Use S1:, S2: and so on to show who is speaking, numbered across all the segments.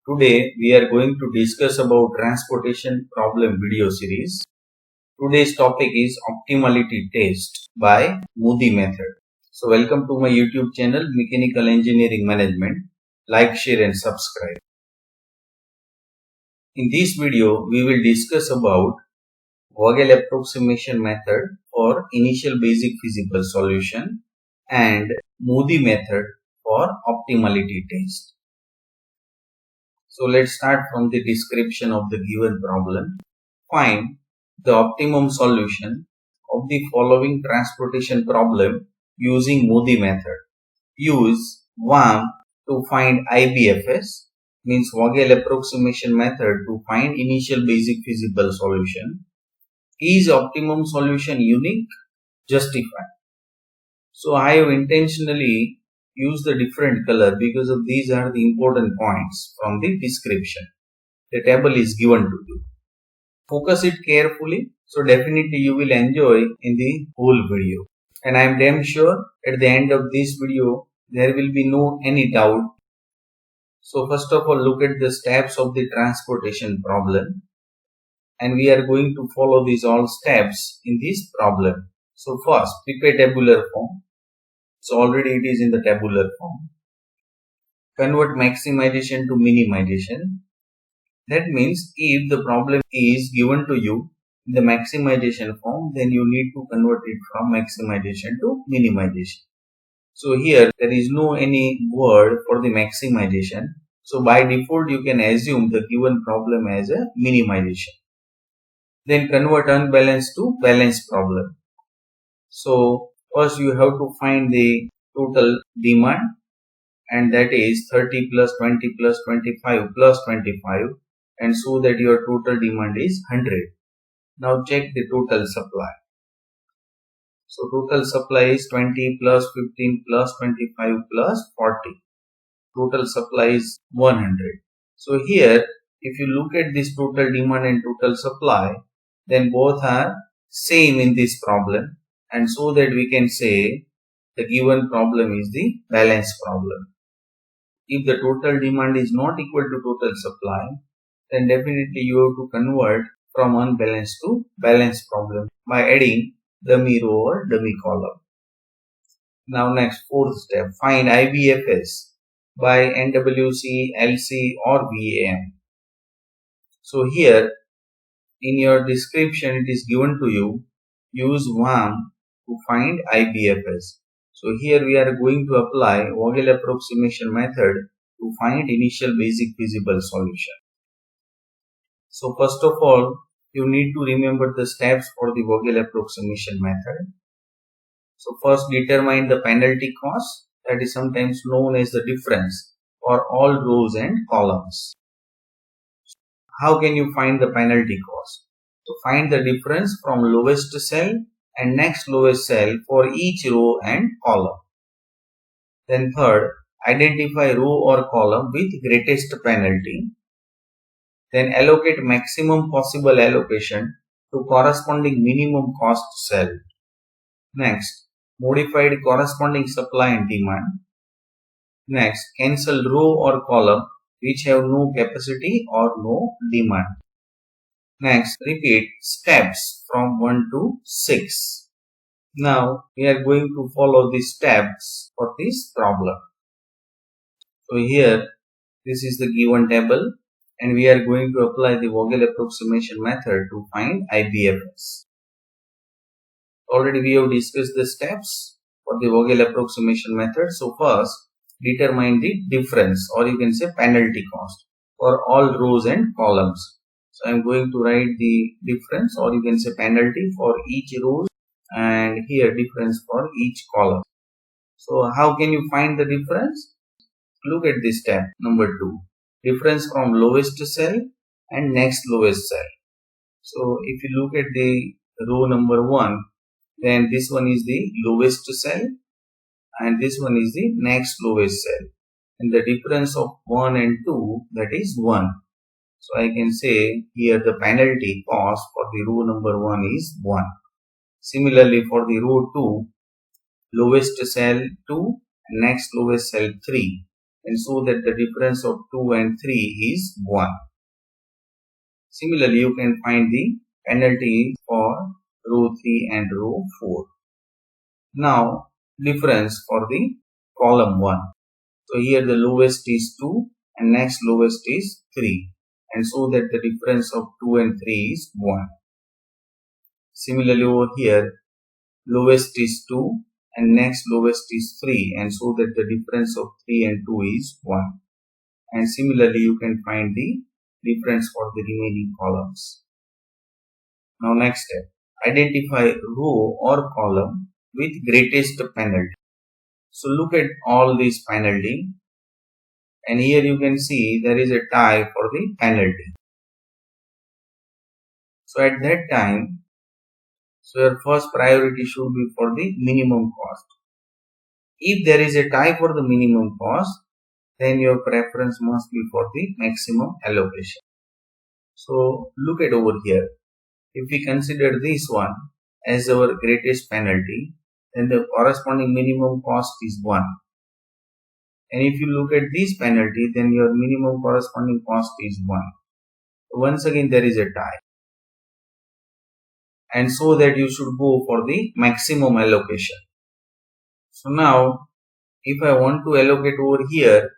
S1: Today we are going to discuss about transportation problem video series. Today's topic is optimality test by Moody method. So welcome to my YouTube channel Mechanical Engineering Management. Like, share and subscribe. In this video we will discuss about Vogel approximation method for initial basic feasible solution and Moody method for optimality test. So let's start from the description of the given problem. Find the optimum solution of the following transportation problem using Moody method. Use WAM to find IBFS, means Vogel approximation method to find initial basic feasible solution. Is optimum solution unique? Justify. So I have intentionally used the different color because of these are the important points from the description. The table is given to you. Focus it carefully, so definitely you will enjoy in the whole video. And I am damn sure at the end of this video there will be no any doubt. So first of all, look at the steps of the transportation problem, and we are going to follow these all steps in this problem. So first, prepare tabular form. So already it is in the tabular form. Convert maximization to minimization. That means if the problem is given to you in the maximization form, then you need to convert it from maximization to minimization. So here there is no any word for the maximization. So by default you can assume the given problem as a minimization. Then convert unbalanced to balanced problem. So first you have to find the total demand, and that is 30 plus 20 plus 25 plus 25, and so that your total demand is 100. Now check the total supply. So total supply is 20 plus 15 plus 25 plus 40. Total supply is 100. So here if you look at this total demand and total supply, then both are same in this problem, and so that we can say the given problem is the balance problem. If the total demand is not equal to total supply, then definitely you have to convert from unbalanced to balanced problem by adding dummy row or dummy column. Now next, fourth step, find IBFS by NWC, LC or VAM. So here in your description it is given to you, use WAM to find IBFS. So here we are going to apply Vogel approximation method to find initial basic feasible solution. So first of all, you need to remember the steps for the Vogel approximation method. So first determine the penalty cost, that is sometimes known as the difference for all rows and columns. How can you find the penalty cost? So find the difference from lowest cell and next lowest cell for each row and column. Then third, identify row or column with greatest penalty. Then allocate maximum possible allocation to corresponding minimum cost cell. Next, modified corresponding supply and demand. Next, cancel row or column which have no capacity or no demand. Next, repeat steps from 1 to 6. Now, we are going to follow the steps for this problem. So here, this is the given table, and we are going to apply the Vogel approximation method to find IBFS. Already we have discussed the steps for the Vogel approximation method. So first, determine the difference, or you can say penalty cost, for all rows and columns. So I am going to write the difference, or you can say penalty, for each row, and here difference for each column. So how can you find the difference? Look at this step number 2, difference from lowest cell and next lowest cell. So if you look at the row number 1, then this one is the lowest cell and this one is the next lowest cell, and the difference of 1 and 2, that is 1. So I can say here the penalty cost for the row number 1 is 1. Similarly for the row 2, lowest cell 2 and next lowest cell 3. and so that the difference of 2 and 3 is 1. Similarly, you can find the penalty for row 3 and row 4. Now, difference for the column 1. So here the lowest is 2 and next lowest is 3, and so that the difference of 2 and 3 is 1. Similarly over here, lowest is 2 and next lowest is 3, and so that the difference of 3 and 2 is 1. And similarly you can find the difference for the remaining columns. Now next step, identify row or column with greatest penalty. So look at all these penalty, and here you can see there is a tie for the penalty. So at that time, so your first priority should be for the minimum cost. If there is a tie for the minimum cost, then your preference must be for the maximum allocation. So look at over here. If we consider this one as our greatest penalty, then the corresponding minimum cost is 1. And if you look at this penalty, then your minimum corresponding cost is 1. So once again there is a tie. And so that you should go for the maximum allocation. So now, if I want to allocate over here,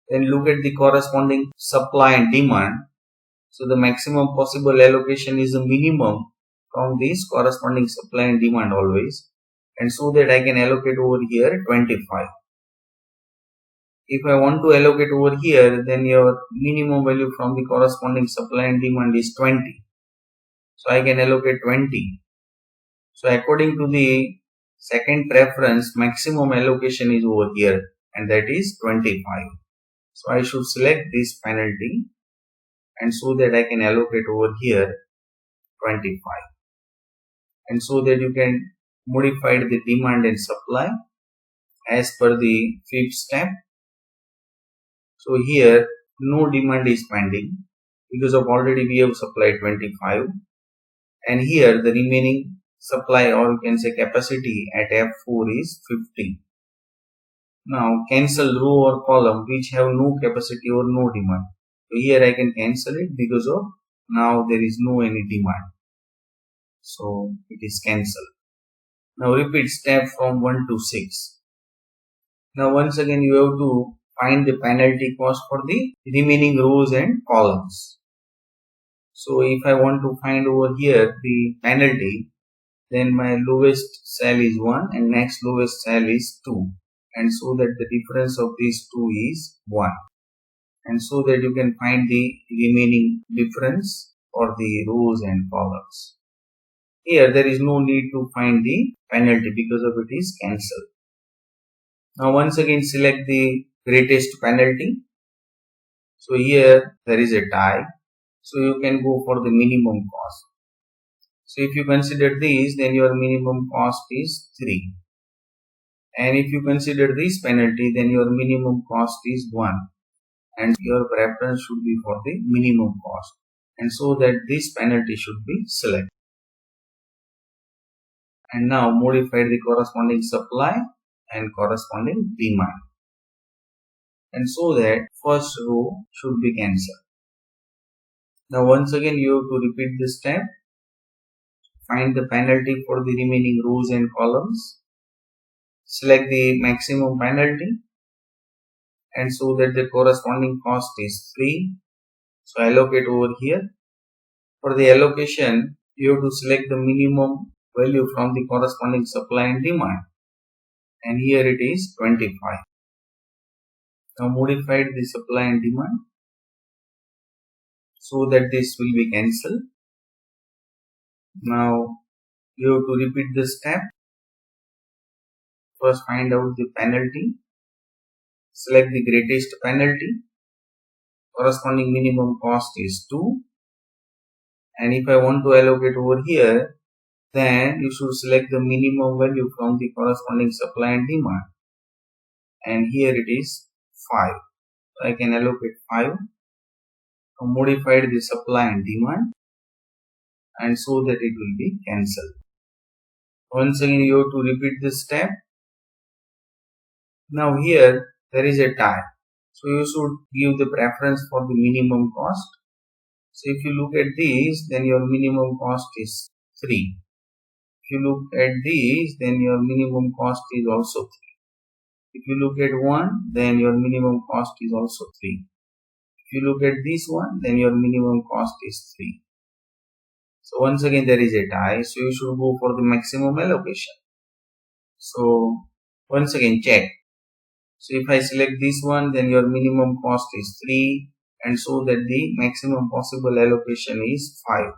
S1: then look at the corresponding supply and demand. So the maximum possible allocation is the minimum from this corresponding supply and demand always. And so that I can allocate over here 25. If I want to allocate over here, then your minimum value from the corresponding supply and demand is 20. So I can allocate 20. So according to the second preference, maximum allocation is over here, and that is 25. So I should select this penalty, and so that I can allocate over here 25. And so that you can modify the demand and supply as per the fifth step. So here no demand is pending because of already we have supplied 25, and here the remaining supply, or you can say capacity at F4 is 50. Now cancel row or column which have no capacity or no demand. So here I can cancel it because of now there is no any demand. So it is cancelled. Now repeat step from 1 to 6. Now once again you have to find the penalty cost for the remaining rows and columns. So if I want to find over here the penalty, then my lowest cell is 1 and next lowest cell is 2, and so that the difference of these two is 1, and so that you can find the remaining difference for the rows and columns. Here there is no need to find the penalty because of it is cancelled. Now once again select the greatest penalty. So here there is a tie, so you can go for the minimum cost. So if you consider this, then your minimum cost is 3. And if you consider this penalty, then your minimum cost is 1. And your preference should be for the minimum cost. And so that this penalty should be selected. And now modify the corresponding supply and corresponding demand. And so that first row should be cancelled. Now once again you have to repeat this step. Find the penalty for the remaining rows and columns. Select the maximum penalty, and so that the corresponding cost is 3. So allocate over here. For the allocation, you have to select the minimum value from the corresponding supply and demand, and here it is 25. Now modify the supply and demand so that this will be cancelled. Now you have to repeat this step. First find out the penalty. Select the greatest penalty. Corresponding minimum cost is 2. And if I want to allocate over here, then you should select the minimum value from the corresponding supply and demand. And here it is 5. So I can allocate 5. Modify the supply and demand, and so that it will be cancelled. Once again you have to repeat this step. Now here there is a tie. So you should give the preference for the minimum cost. So if you look at these, then your minimum cost is 3. If you look at these, then your minimum cost is also 3. If you look at 1, then your minimum cost is also 3. If you look at this one, then your minimum cost is 3. So once again there is a tie, so you should go for the maximum allocation. So once again check. So if I select this one, then your minimum cost is 3, and so that the maximum possible allocation is 5.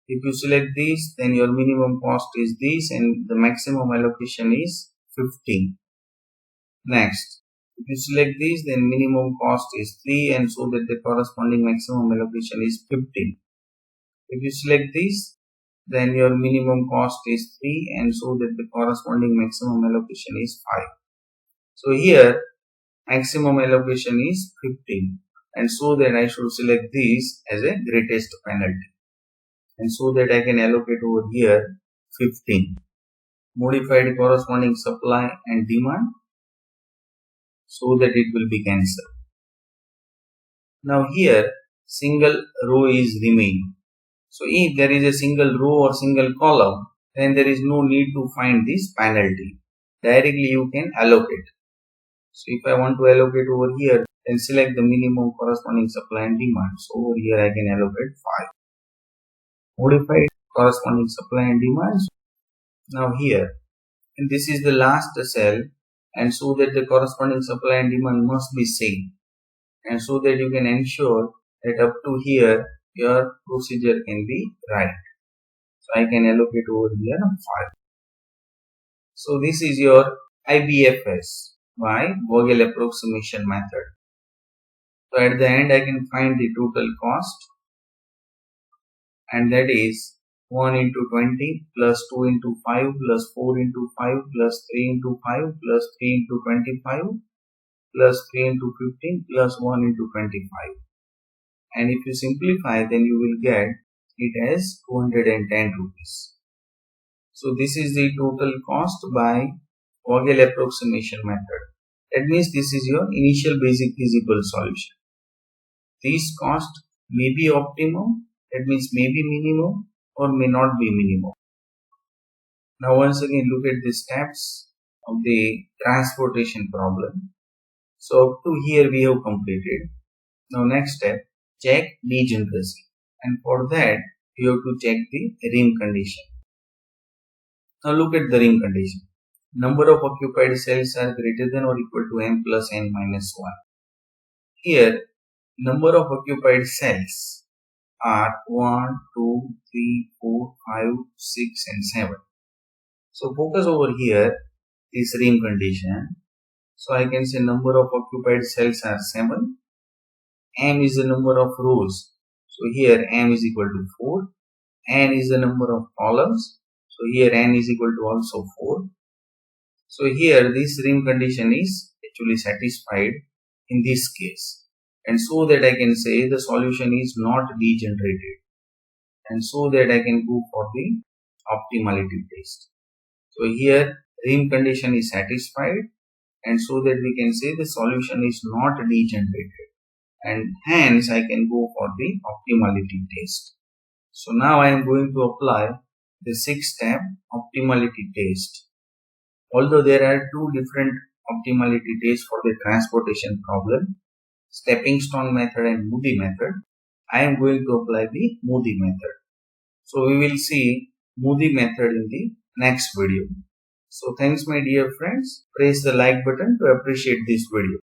S1: If you select this, then your minimum cost is this and the maximum allocation is 15. Next, if you select this, then minimum cost is 3 and so that the corresponding maximum allocation is 15. If you select this, then your minimum cost is 3 and so that the corresponding maximum allocation is 5. So here maximum allocation is 15 and so that I should select this as a greatest penalty and so that I can allocate over here 15. Modified corresponding supply and demand so that it will be cancelled. Now here single row is remain. So if there is a single row or single column, then there is no need to find this penalty. Directly you can allocate. So if I want to allocate over here, then select the minimum corresponding supply and demand. So over here I can allocate 5. Modified corresponding supply and demand. Now here, and this is the last cell, and so that the corresponding supply and demand must be same, and so that you can ensure that up to here your procedure can be right. So I can allocate over here 5. So this is your IBFS by Vogel approximation method. So at the end I can find the total cost, and that is 1 into 20 plus 2 into 5 plus 4 into 5 plus 3 into 5 plus 3 into 25 plus 3 into 15 plus 1 into 25. And if you simplify, then you will get it as 210 rupees. So this is the total cost by Vogel approximation method. That means this is your initial basic feasible solution. This cost may be optimum, that means may be minimum or may not be minimum. Now once again look at the steps of the transportation problem. So up to here we have completed. Now next step, check degeneracy, and for that you have to check the rim condition. Now look at the rim condition. Number of occupied cells are greater than or equal to m plus n minus 1. Here number of occupied cells are 1, 2, 3, 4, 5, 6 and 7. So focus over here this rim condition. So I can say number of occupied cells are 7. M is the number of rows. So here M is equal to 4. N is the number of columns. So here N is equal to also 4. So here this rim condition is actually satisfied in this case. And so that I can say the solution is not degenerated. And so that I can go for the optimality test. So here rim condition is satisfied, and so that we can say the solution is not degenerated, and hence I can go for the optimality test. So now I am going to apply the 6-step optimality test. Although there are two different optimality tests for the transportation problem, stepping stone method and Moody method, I am going to apply the Moody method. So we will see Moody method in the next video. So thanks my dear friends. Press the like button to appreciate this video.